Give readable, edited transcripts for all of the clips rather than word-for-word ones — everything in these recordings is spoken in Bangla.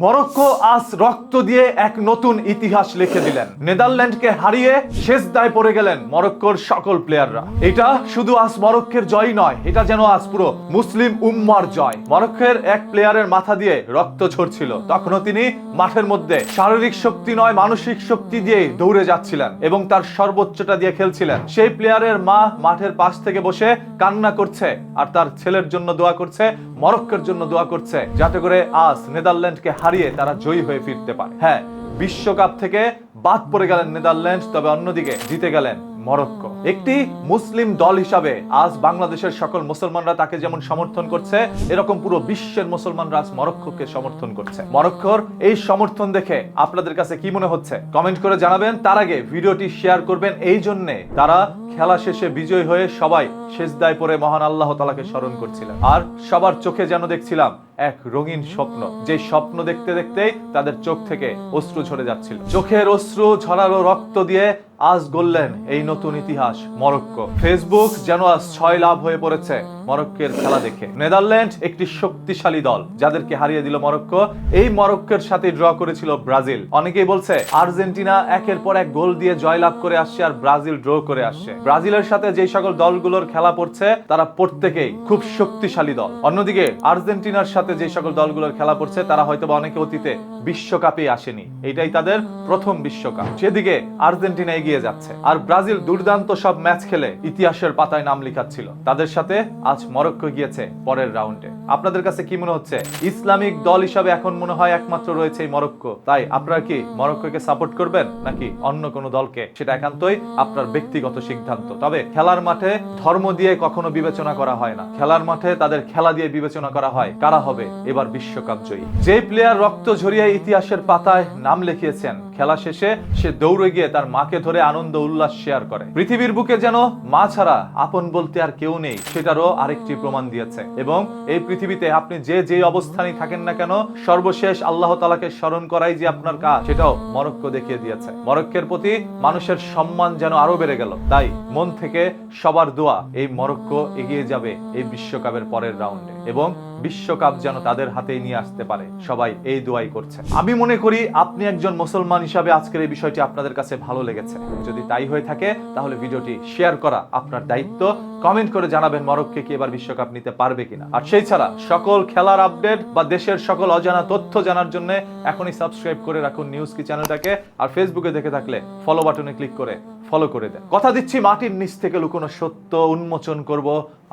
মরক্কো আজ রক্ত দিয়ে এক নতুন ইতিহাস লিখে দিলেন। নেদারল্যান্ডকে হারিয়ে শেষদায় পড়ে গেলেন মরক্কোর সকল প্লেয়াররা। এটা শুধু আজ মরক্কোর জয় নয়, এটা যেন আজ পুরো মুসলিম উম্মার জয়। মরক্কোর এক প্লেয়ারের মাথা দিয়ে রক্ত ঝরছিল, তখনও তিনি মাঠের মধ্যে শারীরিক শক্তি নয় মানসিক শক্তি দিয়ে দৌড়ে যাচ্ছিলেন এবং তার সর্বোচ্চটা দিয়ে খেলছিলেন। সেই প্লেয়ারের মা মাঠের পাশ থেকে বসে কান্না করছে আর তার ছেলের জন্য দোয়া করছে, মরক্কোর জন্য দোয়া করছে, যাতে করে আজ নেদারল্যান্ডকে হারিয়ে তারা জয়ী হয়ে ফিরতে পারে। হ্যাঁ, বিশ্বকাপ থেকে বাদ পড়ে গেলেন নেদারল্যান্ড, তবে অন্যদিকে জিতে গেলেন মরক্কো। একটি মুসলিম দল হিসাবে আজ বাংলাদেশের সকল মুসলমানরা তাকে যেমন সমর্থন করছে, এরকম পুরো বিশ্বের মুসলমানরা আজ মরক্কোকে সমর্থন করছে। মরক্কোর এই সমর্থন দেখে আপনাদের কাছে কি মনে হচ্ছে কমেন্ট করে জানাবেন। তার আগে ভিডিওটি শেয়ার করবেন, এই জন্যে তারা খেলা শেষে বিজয় হয়ে সবাই সেজদায় পড়ে মহান আল্লাহ তাআলাকে স্মরণ করছিলেন। আর সবার চোখে যেন দেখছিলাম এক রঙিন স্বপ্ন, যে স্বপ্ন দেখতে দেখতেই তাদের চোখ থেকে অশ্রু ঝরে যাচ্ছিল। চোখের অশ্রু ঝরালো রক্ত দিয়ে আজ গড়লেন এই নতুন ইতিহাস মরক্কো। ফেসবুক যেন আজ 6 লাভ হয়ে পড়েছে মরক্কোর খেলা দেখে। নেদারল্যান্ড একটি শক্তিশালী দল, যাদেরকে হারিয়ে দিল মরক্কো। এই মরক্কোর সাথে ড্র করেছিল ব্রাজিল। অনেকেই বলছে আর্জেন্টিনা একের পর এক গোল দিয়ে জয়লাভ করে আসছে আর ব্রাজিল ড্র করে আসছে। ব্রাজিলের সাথে যে সকল দলগুলোর খেলা পড়ছে তারা প্রত্যেকেই খুব শক্তিশালী দল। অন্যদিকে আর্জেন্টিনার সাথে যে সকল দলগুলোর খেলা পড়ছে তারা হয়তো অনেকে অতীতে বিশ্বকাপে আসেনি, এটাই তাদের প্রথম বিশ্বকাপ। সেদিকে আর্জেন্টিনা এগিয়ে যাচ্ছে আর ব্রাজিল দুর্দান্ত সব ম্যাচ খেলে ইতিহাসের পাতায় নাম লিখাচ্ছিল। তাদের সাথে আজ মরক্কো গিয়েছে পরের রাউন্ডে। আপনাদের কাছে কি মনে হচ্ছে? ইসলামিক দল হিসাবে এখন মনে হয় একমাত্র রয়েছে এই মরক্কো। তাই আপনারা কি মরক্কোকে সাপোর্ট করবেন নাকি অন্য কোনো দলকে? সেটা একান্তই আপনার ব্যক্তিগত সিদ্ধান্ত। তবে খেলার মাঠে ধর্ম দিয়ে কখনো বিবেচনা করা হয় না, খেলার মাঠে তাদের খেলা দিয়ে বিবেচনা করা হয় কারা হবে এবার বিশ্বকাপ জয়ী। যে প্লেয়ার রক্ত ঝরিয়ে ইতিহাসের পাতায় নাম লিখিয়েছেন, খেলা শেষে সে দৌড়ে গিয়ে তার মাকে ধরে আনন্দ উল্লাস শেয়ার করে। পৃথিবীর বুকে যেন মা ছাড়া আপন বলতে আর কেউ নেই, সেটারও আরেকটি প্রমাণ দিয়েছে। এবং এই পৃথিবীতে আপনি যে অবস্থানে থাকেন না কেন, সর্বশেষ আল্লাহ তাআলাকে স্মরণ করাই যে আপনার কাজ, সেটাও মরক্কো দেখিয়ে দিয়েছে। মরক্কোর প্রতি মানুষের সম্মান যেন আরো বেড়ে গেল। তাই মন থেকে সবার দোয়া, এই মরক্কো এগিয়ে যাবে এই বিশ্বকাপের পরের রাউন্ডে এবং বিশ্বকাপ যেন তাদের হাতেই নিয়ে আসতে পারে। সবাই এই দোয়াই করছে। আমি মনে করি আপনি একজন মুসলমান হিসাবে আজকের এই বিষয়টি আপনাদের কাছে ভালো লেগেছে। যদি তাই হয়ে থাকে তাহলে ভিডিওটি শেয়ার করা আপনার দায়িত্ব। কমেন্ট করে জানাবেন মরক্কো কি এবার বিশ্বকাপ নিতে পারবে কিনা। আর সেই ছাড়া সকল খেলার আপডেট বা দেশের সকল অজানা তথ্য জানার জন্য এখনই সাবস্ক্রাইব করে রাখুন নিউজ কি চ্যানেলটাকে। আর ফেসবুকে দেখে থাকলে ফলো বাটনে ক্লিক করে ফলো করে দেন। কথা দিচ্ছি মাটির নিচ থেকে লুকোনো সত্য উন্মোচন করব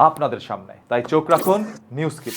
আপনাদের সামনে, তাই চোখ রাখুন নিউজ কি।